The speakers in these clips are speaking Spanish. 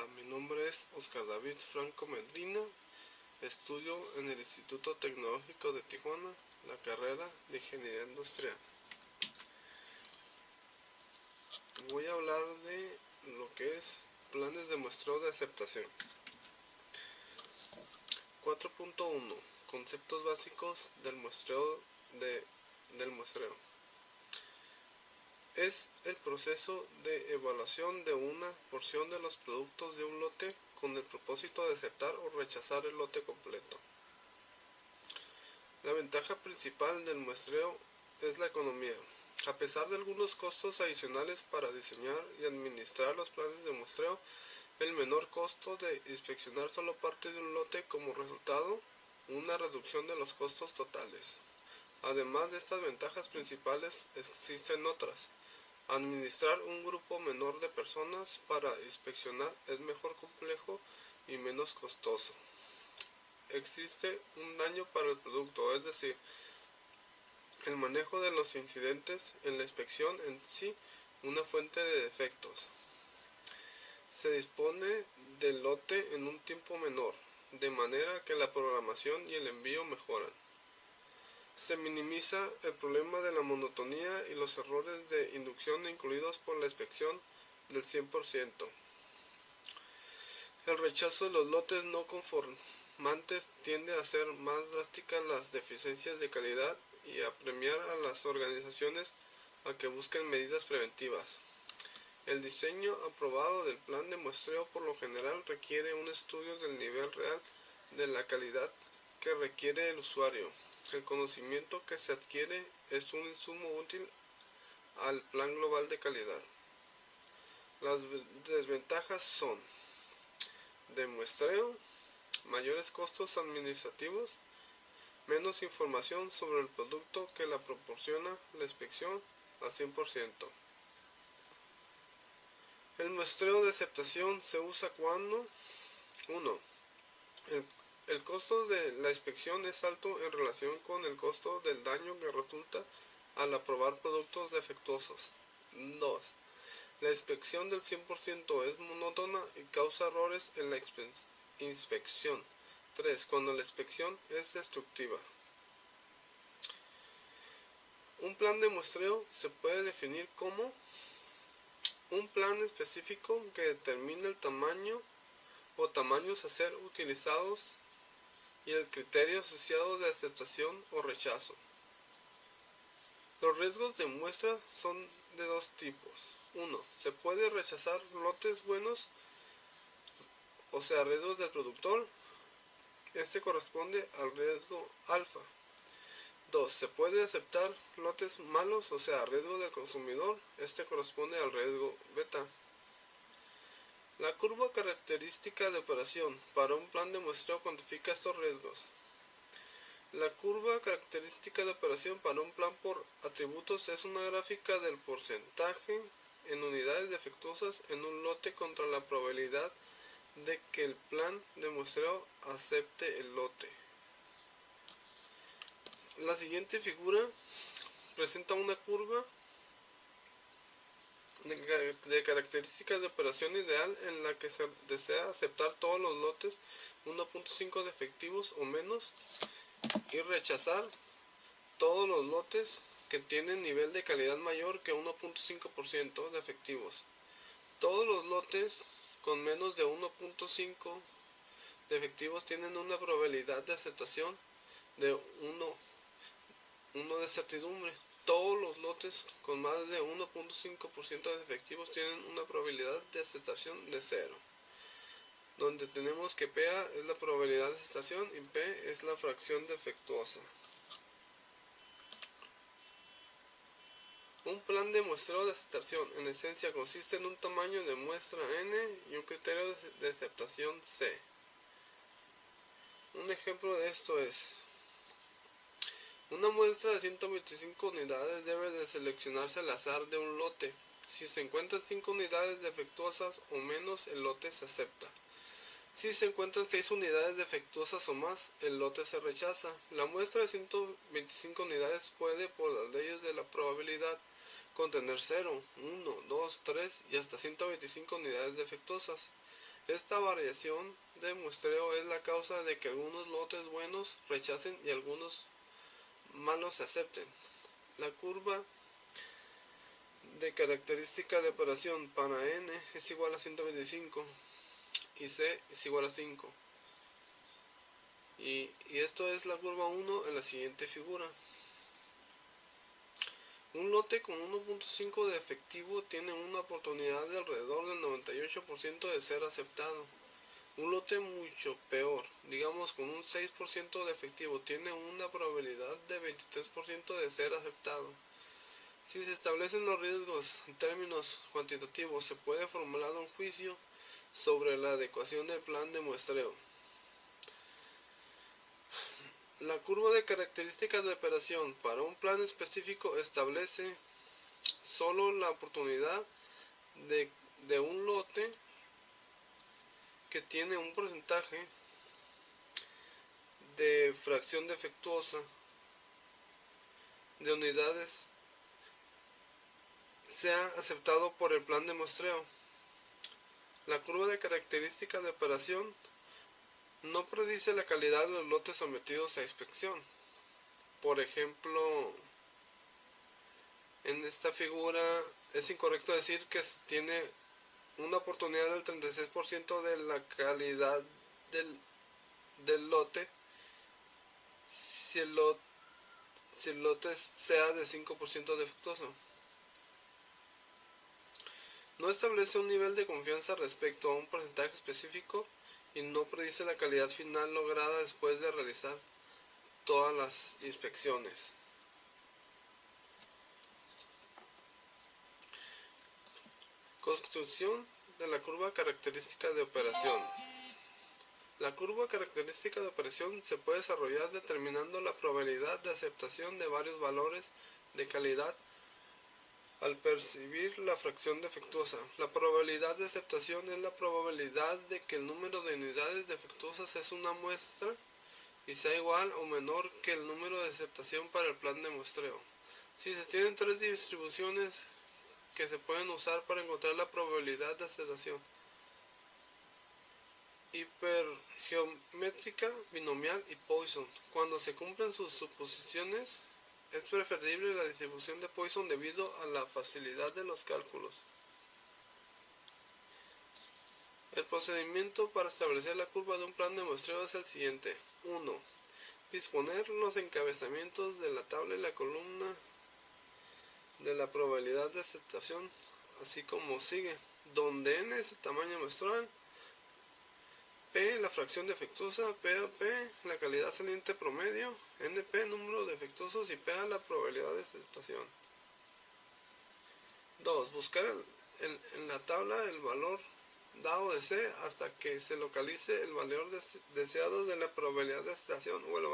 Hola, mi nombre es Oscar David Franco Medina, estudio en el Instituto Tecnológico de Tijuana, la carrera de Ingeniería Industrial. Voy a hablar de lo que es planes de muestreo de aceptación. 4.1 Conceptos básicos del muestreo. Es el proceso de evaluación de una porción de los productos de un lote con el propósito de aceptar o rechazar el lote completo. La ventaja principal del muestreo es la economía. A pesar de algunos costos adicionales para diseñar y administrar los planes de muestreo, el menor costo de inspeccionar solo parte de un lote como resultado, una reducción de los costos totales. Además de estas ventajas principales, existen otras. Administrar un grupo menor de personas para inspeccionar es mejor complejo y menos costoso. Existe un daño para el producto, es decir, el manejo de los incidentes en la inspección en sí, una fuente de defectos. Se dispone del lote en un tiempo menor, de manera que la programación y el envío mejoran. Se minimiza el problema de la monotonía y los errores de inducción incluidos por la inspección del 100%. El rechazo de los lotes no conformantes tiende a hacer más drásticas las deficiencias de calidad y a premiar a las organizaciones a que busquen medidas preventivas. El diseño aprobado del plan de muestreo por lo general requiere un estudio del nivel real de la calidad que requiere el usuario. El conocimiento que se adquiere es un insumo útil al plan global de calidad. Las desventajas son de muestreo, mayores costos administrativos, menos información sobre el producto que la proporciona la inspección al 100%. El muestreo de aceptación se usa cuando 1. El costo de la inspección es alto en relación con el costo del daño que resulta al aprobar productos defectuosos. 2. La inspección del 100% es monótona y causa errores en la inspección. 3. Cuando la inspección es destructiva. Un plan de muestreo se puede definir como un plan específico que determina el tamaño o tamaños a ser utilizados y el criterio asociado de aceptación o rechazo. Los riesgos de muestra son de dos tipos. 1. Se puede rechazar lotes buenos, o sea, riesgos del productor. Este corresponde al riesgo alfa. 2. Se puede aceptar lotes malos, o sea, riesgo del consumidor. Este corresponde al riesgo beta. La curva característica de operación para un plan de muestreo cuantifica estos riesgos. La curva característica de operación para un plan por atributos es una gráfica del porcentaje en unidades defectuosas en un lote contra la probabilidad de que el plan de muestreo acepte el lote. La siguiente figura presenta una curva de características de operación ideal en la que se desea aceptar todos los lotes 1.5 defectivos o menos y rechazar todos los lotes que tienen nivel de calidad mayor que 1.5% defectivos. Todos los lotes con menos de 1.5 defectivos tienen una probabilidad de aceptación de 1 de certidumbre. Todos los lotes con más de 1.5% de defectivos tienen una probabilidad de aceptación de 0. Donde tenemos que PA es la probabilidad de aceptación y P es la fracción defectuosa. Un plan de muestreo de aceptación en esencia consiste en un tamaño de muestra N y un criterio de aceptación C. Un ejemplo de esto es: una muestra de 125 unidades debe de seleccionarse al azar de un lote. Si se encuentran 5 unidades defectuosas o menos, el lote se acepta. Si se encuentran 6 unidades defectuosas o más, el lote se rechaza. La muestra de 125 unidades puede, por las leyes de la probabilidad, contener 0, 1, 2, 3 y hasta 125 unidades defectuosas. Esta variación de muestreo es la causa de que algunos lotes buenos rechacen y algunos malos se acepten. La curva de característica de operación para n es igual a 125 y c es igual a 5. Y esto es la curva 1 en la siguiente figura. Un lote con 1.5 de efectivo tiene una oportunidad de alrededor del 98% de ser aceptado. Un lote mucho peor, digamos con un 6% de efectivo, tiene una probabilidad de 23% de ser aceptado. Si se establecen los riesgos en términos cuantitativos, se puede formular un juicio sobre la adecuación del plan de muestreo. La curva de características de operación para un plan específico establece solo la oportunidad de un lote que tiene un porcentaje de fracción defectuosa de unidades sea aceptado por el plan de muestreo. La curva de características de operación no predice la calidad de los lotes sometidos a inspección. Por ejemplo, en esta figura es incorrecto decir que tiene una oportunidad del 36% de la calidad del lote si el lote sea de 5% defectuoso. No establece un nivel de confianza respecto a un porcentaje específico y no predice la calidad final lograda después de realizar todas las inspecciones. Construcción de la curva característica de operación. La curva característica de operación se puede desarrollar determinando la probabilidad de aceptación de varios valores de calidad al percibir la fracción defectuosa. La probabilidad de aceptación es la probabilidad de que el número de unidades defectuosas es una muestra y sea igual o menor que el número de aceptación para el plan de muestreo. Si se tienen tres distribuciones que se pueden usar para encontrar la probabilidad de aceptación: hipergeométrica, binomial y Poisson. Cuando se cumplen sus suposiciones, es preferible la distribución de Poisson debido a la facilidad de los cálculos. El procedimiento para establecer la curva de un plan de muestreo es el siguiente. 1. Disponer los encabezamientos de la tabla y la columna de la probabilidad de aceptación, así como sigue, donde n es el tamaño muestral, P la fracción defectuosa, PAP la calidad saliente promedio, NP número de defectuosos y PA la probabilidad de aceptación. 2. Buscar en la tabla el valor dado de C hasta que se localice el valor deseado de la probabilidad de aceptación o el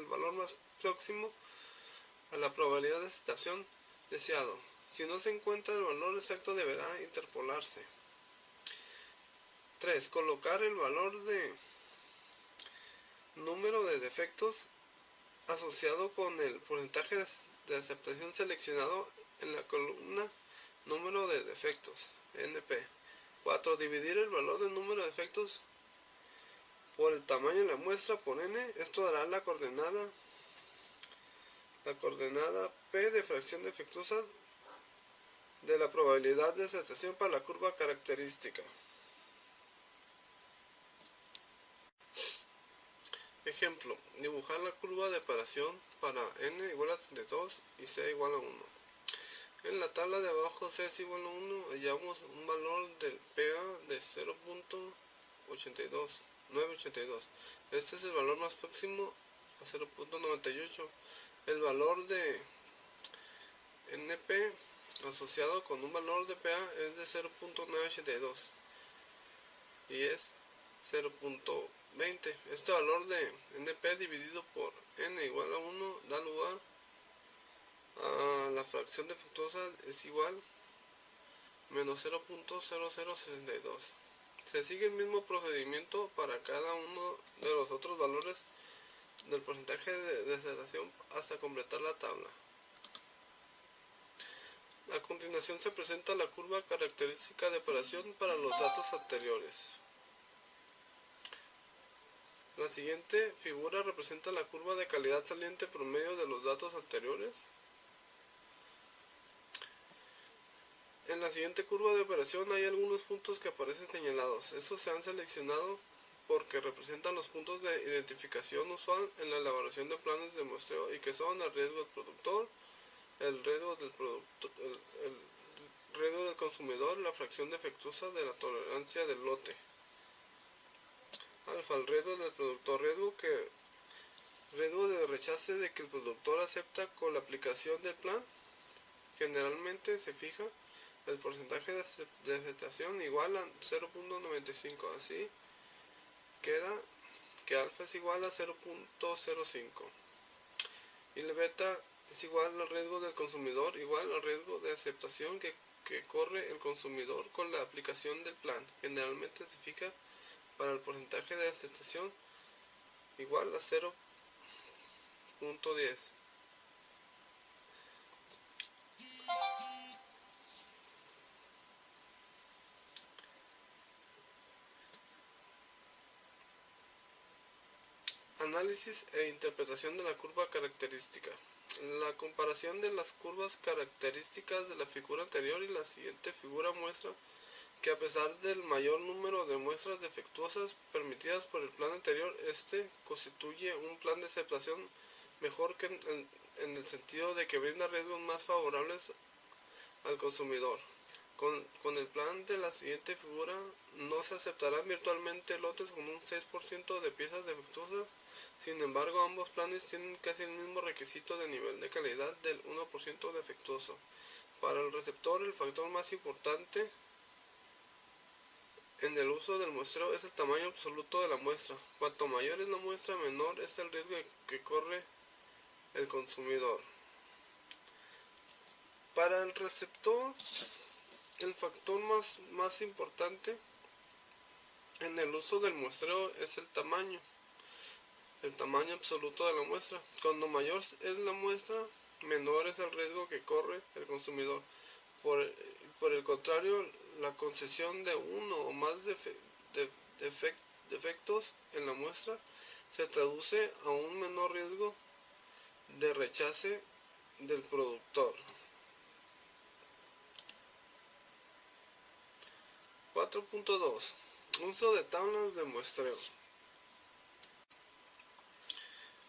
valor más próximo a la probabilidad de aceptación deseado. Si no se encuentra el valor exacto, deberá interpolarse. 3. Colocar el valor de número de defectos asociado con el porcentaje de aceptación seleccionado en la columna número de defectos, NP. 4. Dividir el valor del número de defectos por el tamaño de la muestra por n. Esto dará la coordenada P de fracción defectuosa de la probabilidad de aceptación para la curva característica. Ejemplo, dibujar la curva de operación para n igual a 32 y c igual a 1. En la tabla de abajo, c es igual a 1, hallamos un valor del PA de 0.982. Este es el valor más próximo a 0.98. El valor de NP asociado con un valor de PA es de 0.982 y es 0.20. Este valor de NP dividido por n igual a 1 da lugar a la fracción defectuosa es igual menos 0.0062. Se sigue el mismo procedimiento para cada uno de los otros valores del porcentaje de aceleración hasta completar la tabla. A continuación se presenta la curva característica de operación para los datos anteriores. La siguiente figura representa la curva de calidad saliente promedio de los datos anteriores. En la siguiente curva de operación hay algunos puntos que aparecen señalados. Estos se han seleccionado porque representan los puntos de identificación usual en la elaboración de planes de muestreo y que son el riesgo del productor, el riesgo del riesgo del consumidor, la fracción defectuosa de la tolerancia del lote. Alfa, el riesgo del productor, riesgo de rechace de que el productor acepta con la aplicación del plan. Generalmente se fija el porcentaje de aceptación igual a 0.95, así queda que alfa es igual a 0.05 y el beta es igual al riesgo del consumidor igual al riesgo de aceptación que corre el consumidor con la aplicación del plan. Generalmente se fija para el porcentaje de aceptación igual a 0.10. Análisis e interpretación de la curva característica. La comparación de las curvas características de la figura anterior y la siguiente figura muestra que a pesar del mayor número de muestras defectuosas permitidas por el plan anterior, este constituye un plan de aceptación mejor que en el sentido de que brinda riesgos más favorables al consumidor. Con el plan de la siguiente figura no se aceptarán virtualmente lotes con un 6% de piezas defectuosas. Sin embargo, ambos planes tienen casi el mismo requisito de nivel de calidad del 1% defectuoso. Para el receptor, el factor más importante en el uso del muestreo es el tamaño absoluto de la muestra. Cuanto mayor es la muestra, menor es el riesgo que corre el consumidor. Para el receptor, el factor más importante en el uso del muestreo es el tamaño absoluto de la muestra. Cuando mayor es la muestra, menor es el riesgo que corre el consumidor. Por el contrario, la concesión de uno o más defectos en la muestra se traduce a un menor riesgo de rechace del productor. 4.2. Uso de tablas de muestreo.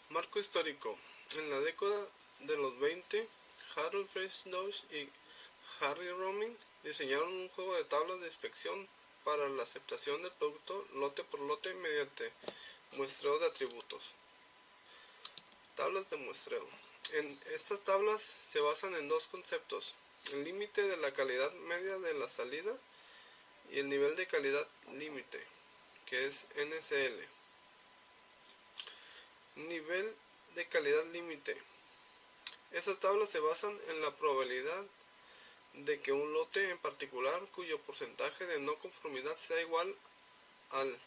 Marco histórico. En la década de los 20, Harold Friedrich y Harry Roming diseñaron un juego de tablas de inspección para la aceptación del producto lote por lote mediante muestreo de atributos. Tablas de muestreo. En estas tablas se basan en dos conceptos: el límite de la calidad media de la salida y el nivel de calidad límite, que es NCL. Nivel de calidad límite. Estas tablas se basan en la probabilidad de que un lote en particular cuyo porcentaje de no conformidad sea igual al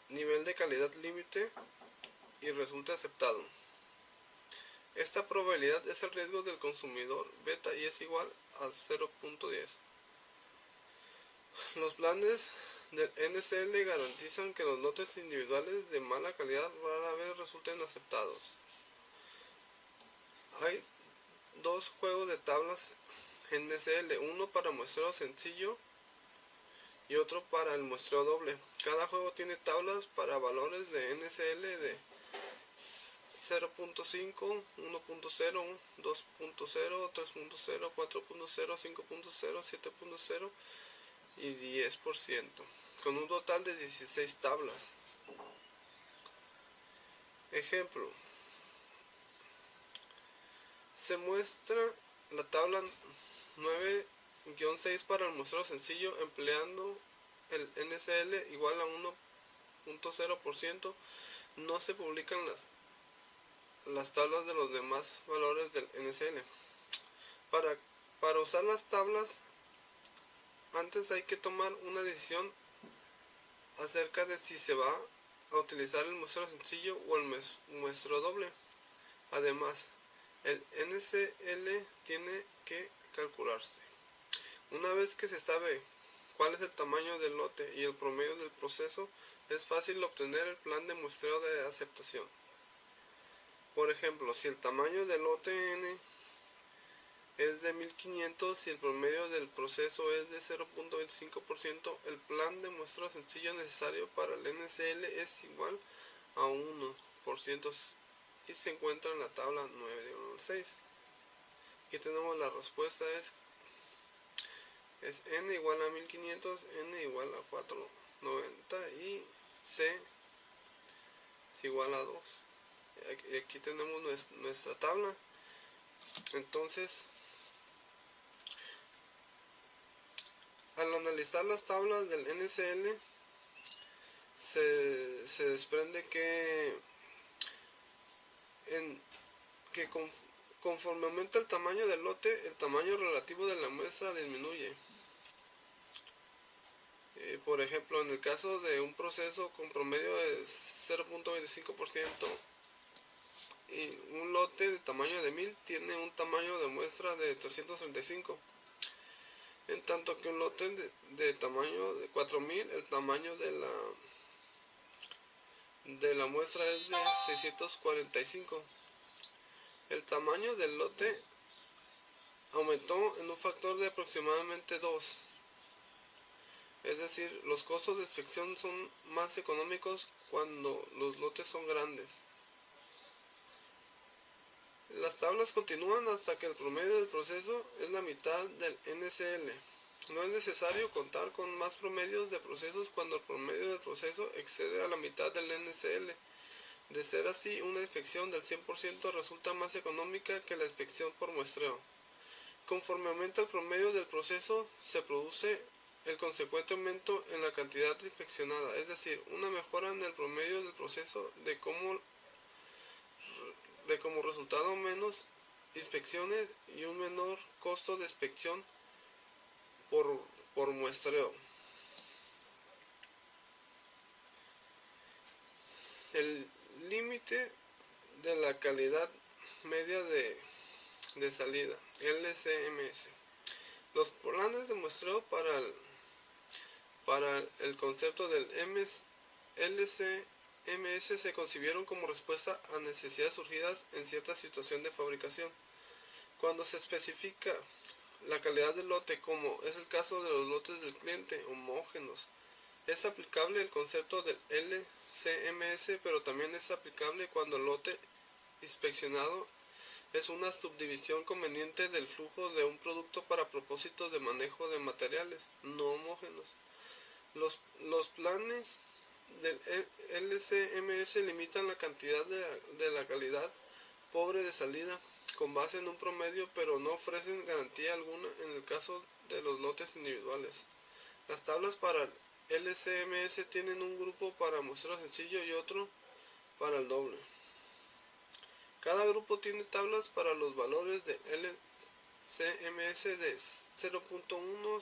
nivel de calidad límite y resulte aceptado. Esta probabilidad es el riesgo del consumidor beta y es igual a 0.10. Los planes del NCL garantizan que los lotes individuales de mala calidad rara vez resulten aceptados. Hay dos juegos de tablas NCL, uno para muestreo sencillo y otro para el muestreo doble. Cada juego tiene tablas para valores de NCL de 0.5, 1.0, 2.0, 3.0, 4.0, 5.0, 7.0 y 10%, con un total de 16 tablas. Ejemplo: se muestra la tabla 9-6 para el muestreo sencillo empleando el NCL igual a 1.0%. No se publican las tablas de los demás valores del NCL. Para usar las tablas, antes hay que tomar una decisión acerca de si se va a utilizar el muestreo sencillo o el muestreo doble. Además, el NCL tiene que calcularse. Una vez que se sabe cuál es el tamaño del lote y el promedio del proceso, es fácil obtener el plan de muestreo de aceptación. Por ejemplo, si el tamaño del lote N es de 1500 y el promedio del proceso es de 0.25%, el plan de muestreo sencillo necesario para el NCL es igual a 1% y se encuentra en la tabla 9.6. Aquí tenemos la respuesta, es N igual a 1500, N igual a 490 y C es igual a 2. Aquí tenemos nuestra tabla. Entonces, al analizar las tablas del NCL, se desprende que conforme aumenta el tamaño del lote, el tamaño relativo de la muestra disminuye. Por ejemplo, en el caso de un proceso con promedio de 0.25% y un lote de tamaño de 1000 tiene un tamaño de muestra de 335. En tanto que un lote de tamaño de 4000, el tamaño de la muestra es de 645. El tamaño del lote aumentó en un factor de aproximadamente 2. Es decir, los costos de inspección son más económicos cuando los lotes son grandes. Las tablas continúan hasta que el promedio del proceso es la mitad del NCL. No es necesario contar con más promedios de procesos cuando el promedio del proceso excede a la mitad del NCL. De ser así, una inspección del 100% resulta más económica que la inspección por muestreo. Conforme aumenta el promedio del proceso, se produce el consecuente aumento en la cantidad inspeccionada, es decir, una mejora en el promedio del proceso de como resultado menos inspecciones y un menor costo de inspección por muestreo. El límite de la calidad media de salida, LCMS. Los planes de muestreo para el concepto del LCMS se concibieron como respuesta a necesidades surgidas en cierta situación de fabricación. Cuando se especifica la calidad del lote, como es el caso de los lotes del cliente homogéneos, es aplicable el concepto del LCMS, pero también es aplicable cuando el lote inspeccionado es una subdivisión conveniente del flujo de un producto para propósitos de manejo de materiales no homogéneos. Los planes del LCMS limitan la cantidad de la calidad pobre de salida con base en un promedio, pero no ofrecen garantía alguna en el caso de los lotes individuales. Las tablas para el LCMS tienen un grupo para muestreo sencillo y otro para el doble. Cada grupo tiene tablas para los valores de LCMS de 0.1,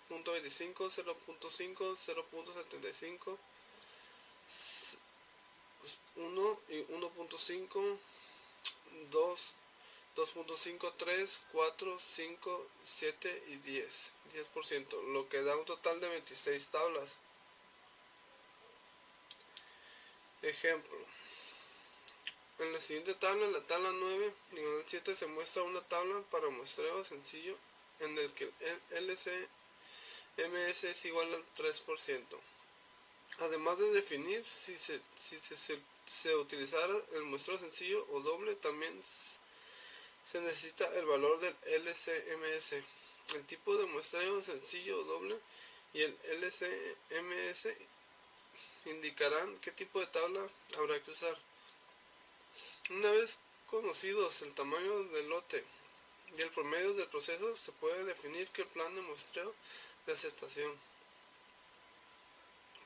0.25, 0.5, 0.75, 1 y 1.5, 2, 2.5, 3, 4, 5, 7 y 10%, lo que da un total de 26 tablas. Ejemplo. En la siguiente tabla, en la tabla 9, diagonal 7, se muestra una tabla para muestreo sencillo en el que el LCMS es igual al 3%. Además de definir si se utilizara el muestreo sencillo o doble, también se necesita el valor del LCMS. El tipo de muestreo sencillo o doble y el LCMS indicarán qué tipo de tabla habrá que usar. Una vez conocidos el tamaño del lote y el promedio del proceso, se puede definir que el plan de muestreo de aceptación.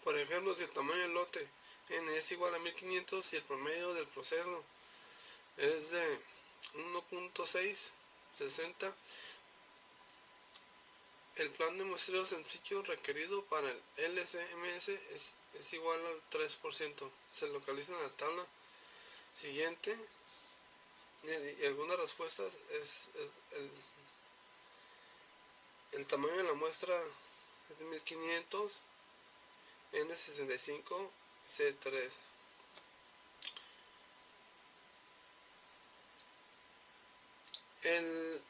Por ejemplo, si el tamaño del lote N es igual a 1500 y el promedio del proceso es de 1.660, el plan de muestreo sencillo requerido para el LCMS es igual al 3%. Se localiza en la tabla siguiente y algunas respuestas es el tamaño de la muestra es de 1500 N65C3. El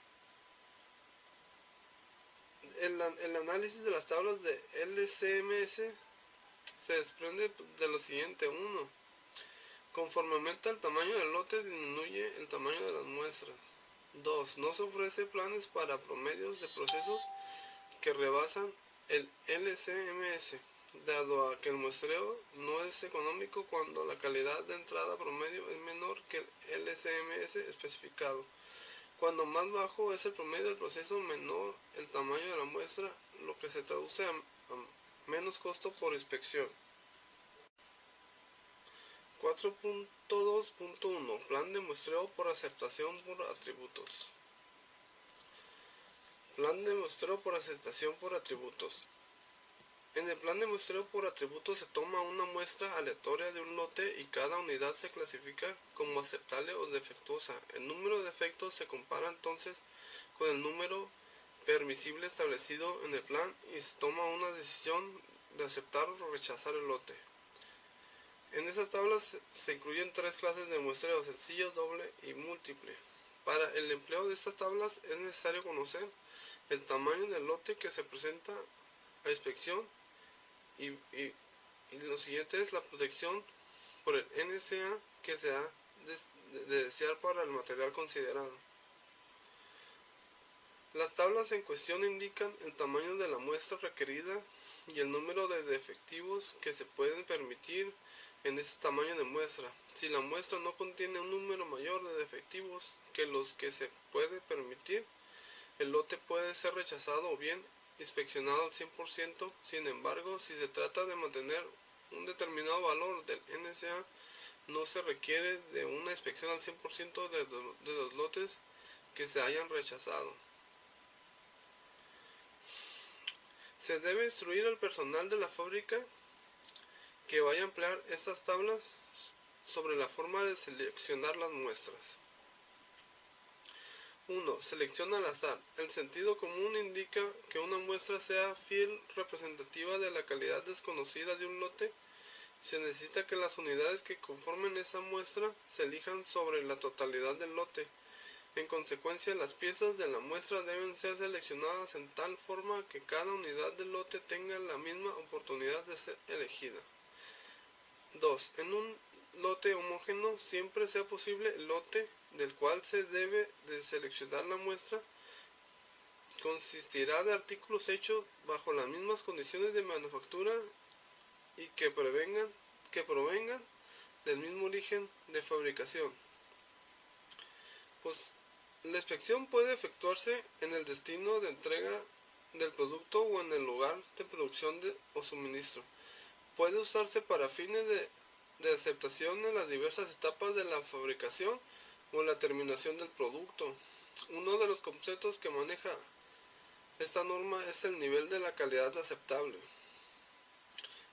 análisis de las tablas de LCMS se desprende de lo siguiente. 1. Conforme aumenta el tamaño del lote, disminuye el tamaño de las muestras. 2. No se ofrece planes para promedios de procesos que rebasan el LCMS, dado a que el muestreo no es económico cuando la calidad de entrada promedio es menor que el LCMS especificado. Cuando más bajo es el promedio del proceso, menor el tamaño de la muestra, lo que se traduce a menos costo por inspección. 4.2.1 Plan de muestreo por aceptación por atributos. Plan de muestreo por aceptación por atributos. En el plan de muestreo por atributos se toma una muestra aleatoria de un lote y cada unidad se clasifica como aceptable o defectuosa. El número de defectos se compara entonces con el número permisible establecido en el plan y se toma una decisión de aceptar o rechazar el lote. En estas tablas se incluyen tres clases de muestreo: sencillo, doble y múltiple. Para el empleo de estas tablas es necesario conocer el tamaño del lote que se presenta a inspección y lo siguiente es la protección por el NCA que se ha de desear para el material considerado. Las tablas en cuestión indican el tamaño de la muestra requerida y el número de defectivos que se pueden permitir en ese tamaño de muestra. Si la muestra no contiene un número mayor de defectivos que los que se puede permitir, el lote puede ser rechazado o bien inspeccionado al 100%. Sin embargo, si se trata de mantener un determinado valor del NCA, no se requiere de una inspección al 100% de los lotes que se hayan rechazado. Se debe instruir al personal de la fábrica que vaya a emplear estas tablas sobre la forma de seleccionar las muestras. 1. Selección al azar. El sentido común indica que una muestra sea fiel representativa de la calidad desconocida de un lote. Se necesita que las unidades que conformen esa muestra se elijan sobre la totalidad del lote. En consecuencia, las piezas de la muestra deben ser seleccionadas en tal forma que cada unidad del lote tenga la misma oportunidad de ser elegida. 2. En un lote homógeno, siempre sea posible el lote del cual se debe de seleccionar la muestra, consistirá de artículos hechos bajo las mismas condiciones de manufactura y que provengan del mismo origen de fabricación. Pues la inspección puede efectuarse en el destino de entrega del producto o en el lugar de producción o suministro. Puede usarse para fines de aceptación en las diversas etapas de la fabricación o la terminación del producto. Uno de los conceptos que maneja esta norma es el nivel de la calidad aceptable,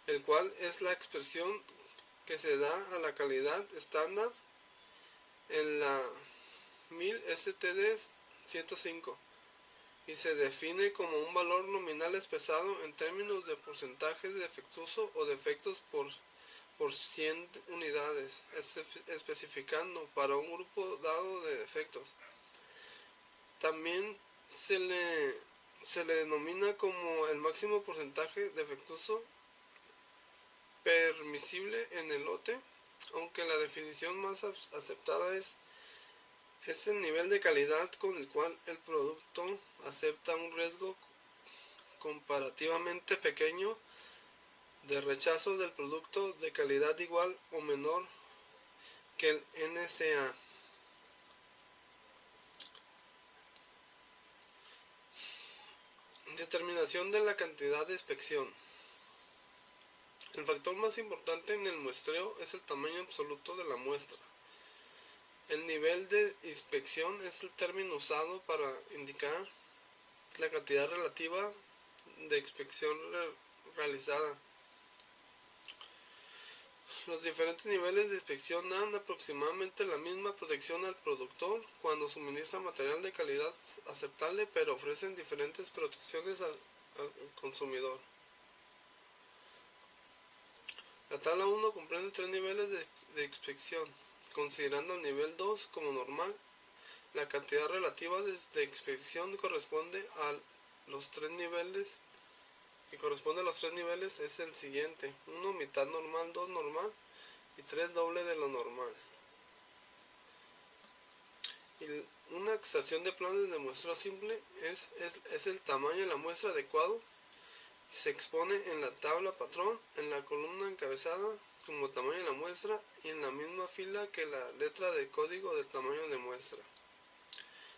el cual es la expresión que se da a la calidad estándar en la 1000 STD 105 y se define como un valor nominal expresado en términos de porcentaje de defectuoso o defectos por 100 unidades, especificando para un grupo dado de defectos. También se le denomina como el máximo porcentaje defectuoso permisible en el lote, aunque la definición más aceptada es el nivel de calidad con el cual el producto acepta un riesgo comparativamente pequeño de rechazo del producto de calidad igual o menor que el NCA. Determinación de la cantidad de inspección. El factor más importante en el muestreo es el tamaño absoluto de la muestra. El nivel de inspección es el término usado para indicar la cantidad relativa de inspección realizada. Los diferentes niveles de inspección dan aproximadamente la misma protección al productor cuando suministra material de calidad aceptable, pero ofrecen diferentes protecciones al consumidor. La tabla 1 comprende 3 niveles de inspección. Considerando el nivel 2 como normal, la cantidad relativa de inspección corresponde a los 3 niveles es el siguiente: 1 mitad normal, 2 normal y 3 doble de lo normal. Y una extracción de planes de muestreo simple es el tamaño de la muestra adecuado. Se expone en la tabla patrón, en la columna encabezada, como tamaño de la muestra y en la misma fila que la letra de código del tamaño de muestra.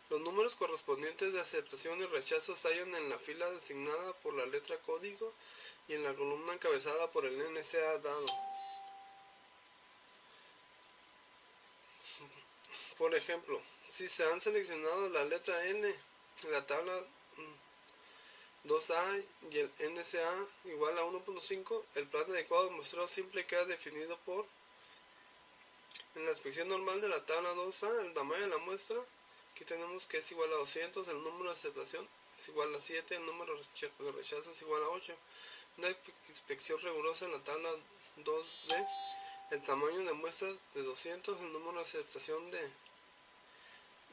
Los números correspondientes de aceptación y rechazo se hallan en la fila designada por la letra código y en la columna encabezada por el NCA dado. Por ejemplo, si se han seleccionado la letra N en la tabla 2A y el NCA igual a 1.5, el plan adecuado de muestreo simple queda definido por: en la inspección normal de la tabla 2A, el tamaño de la muestra, aquí tenemos que es igual a 200, el número de aceptación es igual a 7, el número de rechazo es igual a 8. Una inspección rigurosa en la tabla 2D, el tamaño de muestra de 200, el número de aceptación de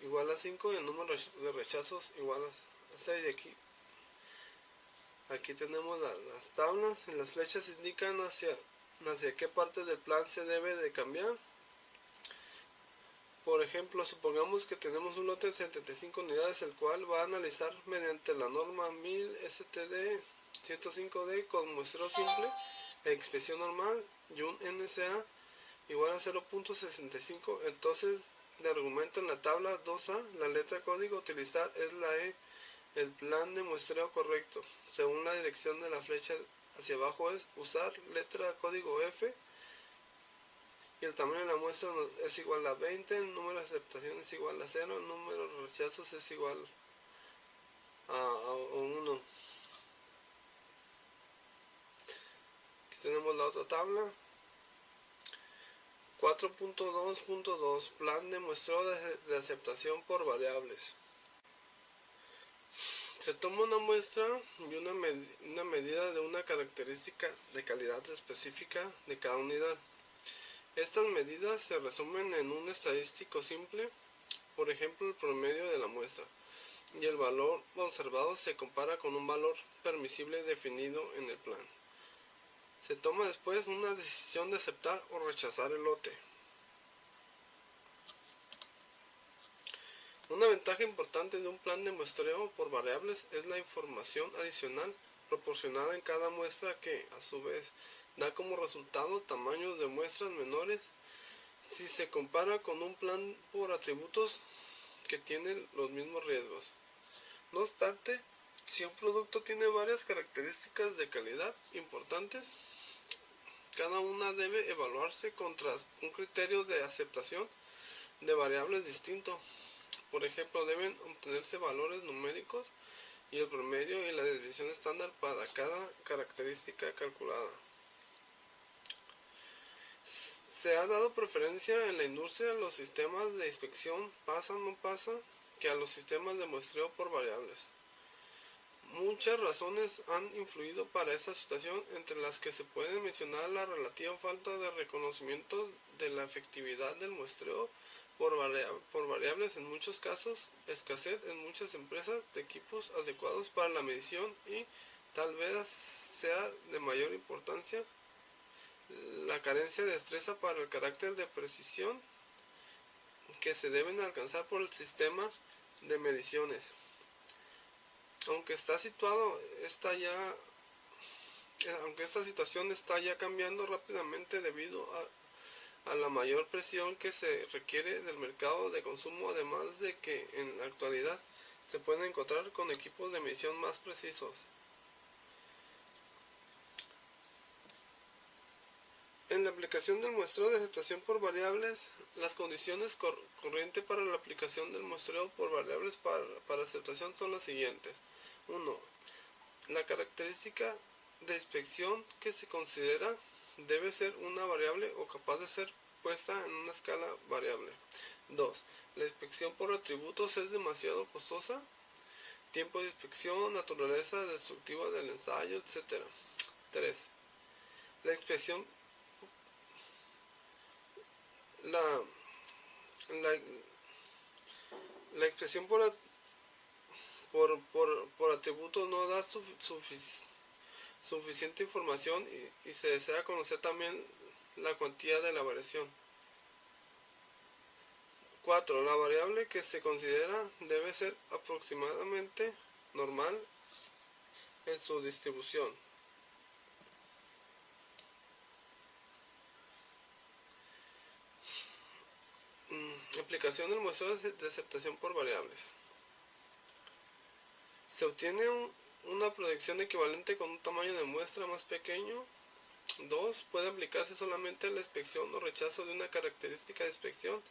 igual a 5 y el número de rechazos igual a 6. Aquí tenemos las tablas y las flechas indican hacia qué parte del plan se debe de cambiar. Por ejemplo, supongamos que tenemos un lote de 75 unidades, el cual va a analizar mediante la norma 1000 STD 105D con muestreo simple e inspección normal y un NCA igual a 0.65. Entonces, de argumento en la tabla 2A, la letra código a utilizar es la E. El plan de muestreo correcto, según la dirección de la flecha hacia abajo, es usar letra código F y el tamaño de la muestra es igual a 20, el número de aceptación es igual a 0, el número de rechazos es igual a 1. Aquí tenemos la otra tabla. 4.2.2 Plan de muestreo de aceptación por variables. Se toma una muestra y una medida de una característica de calidad específica de cada unidad. Estas medidas se resumen en un estadístico simple, por ejemplo el promedio de la muestra, y el valor observado se compara con un valor permisible definido en el plan. Se toma después una decisión de aceptar o rechazar el lote. Una ventaja importante de un plan de muestreo por variables es la información adicional proporcionada en cada muestra que, a su vez, da como resultado tamaños de muestras menores si se compara con un plan por atributos que tienen los mismos riesgos. No obstante, si un producto tiene varias características de calidad importantes, cada una debe evaluarse contra un criterio de aceptación de variables distinto. Por ejemplo, deben obtenerse valores numéricos y el promedio y la desviación estándar para cada característica calculada. Se ha dado preferencia en la industria a los sistemas de inspección pasa o no pasa que a los sistemas de muestreo por variables. Muchas razones han influido para esta situación, entre las que se puede mencionar la relativa falta de reconocimiento de la efectividad del muestreo por variables en muchos casos, escasez en muchas empresas de equipos adecuados para la medición y, tal vez sea de mayor importancia, la carencia de destreza para el carácter de precisión que se deben alcanzar por el sistema de mediciones. Aunque esta situación está ya cambiando rápidamente debido a la mayor presión que se requiere del mercado de consumo, además de que en la actualidad se pueden encontrar con equipos de medición más precisos. En la aplicación del muestreo de aceptación por variables, las condiciones corrientes para la aplicación del muestreo por variables para aceptación son las siguientes. 1. La característica de inspección que se considera debe ser una variable o capaz de ser puesta en una escala variable. 2. La inspección por atributos es demasiado costosa. Tiempo de inspección, naturaleza destructiva del ensayo, etc. 3. La inspección La, la, la expresión por atributo no da suficiente información y se desea conocer también la cuantía de la variación. 4. La variable que se considera debe ser aproximadamente normal en su distribución. Aplicación del muestreo de aceptación por variables. Se obtiene una proyección equivalente con un tamaño de muestra más pequeño. 2. Puede aplicarse solamente a la inspección o rechazo de una característica de inspección.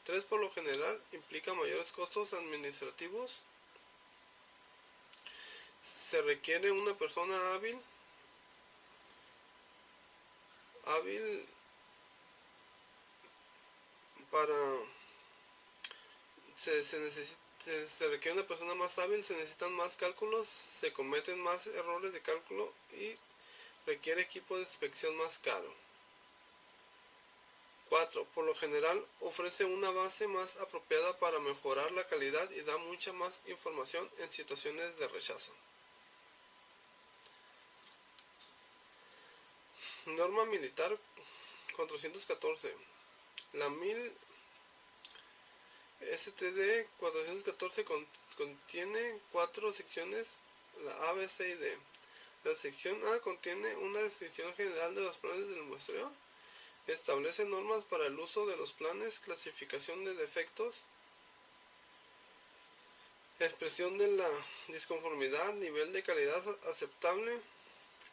3. Por lo general implica mayores costos administrativos. Se requiere una persona hábil para se requiere una persona más hábil, se necesitan más cálculos, se cometen más errores de cálculo y requiere equipo de inspección más caro. 4. Por lo general ofrece una base más apropiada para mejorar la calidad y da mucha más información en situaciones de rechazo. Norma Militar 414. La 1000 STD 414 contiene 4 secciones, la A, B, C y D. La sección A contiene una descripción general de los planes del muestreo. Establece normas para el uso de los planes, clasificación de defectos, expresión de la disconformidad, nivel de calidad aceptable,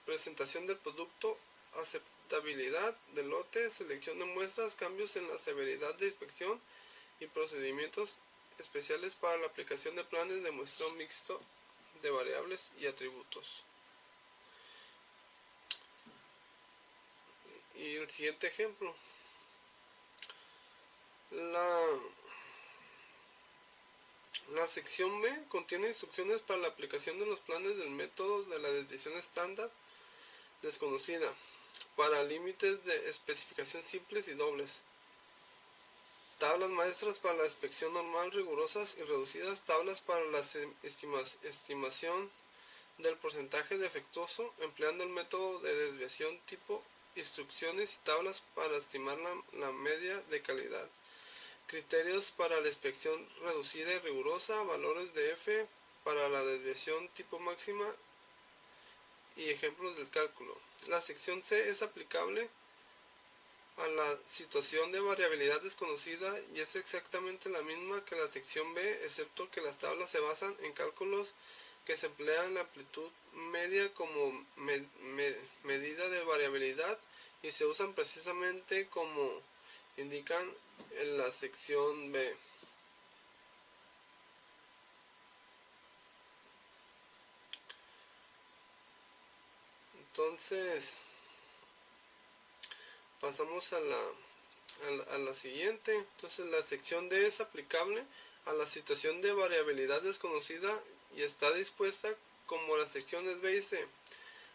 presentación del producto, aceptabilidad del lote, selección de muestras, cambios en la severidad de inspección y procedimientos especiales para la aplicación de planes de muestreo mixto de variables y atributos. Y el siguiente ejemplo. La sección B contiene instrucciones para la aplicación de los planes del método de la desviación estándar desconocida para límites de especificación simples y dobles. Tablas maestras para la inspección normal rigurosas y reducidas, tablas para la estimación del porcentaje defectuoso empleando el método de desviación tipo instrucciones y tablas para estimar la media de calidad. Criterios para la inspección reducida y rigurosa, valores de F para la desviación tipo máxima y ejemplos del cálculo. La sección C es aplicable a la situación de variabilidad desconocida y es exactamente la misma que la sección B, excepto que las tablas se basan en cálculos que se emplean la amplitud media como medida de variabilidad y se usan precisamente como indican en la sección B. Entonces pasamos a la siguiente. Entonces la sección D es aplicable a la situación de variabilidad desconocida y está dispuesta como las secciones B y C.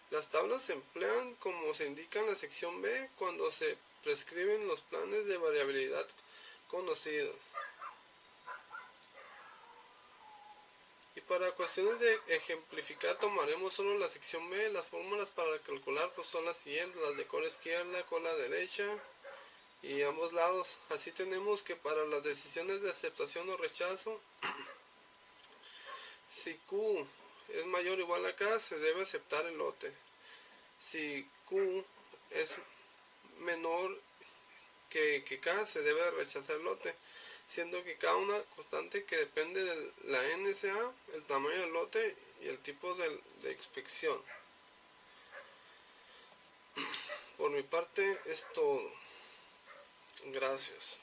Las tablas se emplean como se indica en la sección B cuando se prescriben los planes de variabilidad conocidos. Y para cuestiones de ejemplificar tomaremos solo la sección B. Las fórmulas para calcular pues son las siguientes, las de cola izquierda, cola derecha y ambos lados. Así tenemos que para las decisiones de aceptación o rechazo, si Q es mayor o igual a K, se debe aceptar el lote. Si Q es menor que K, se debe rechazar el lote, siendo que K una constante que depende de la NSA, el tamaño del lote y el tipo de inspección. Por mi parte es todo. Gracias.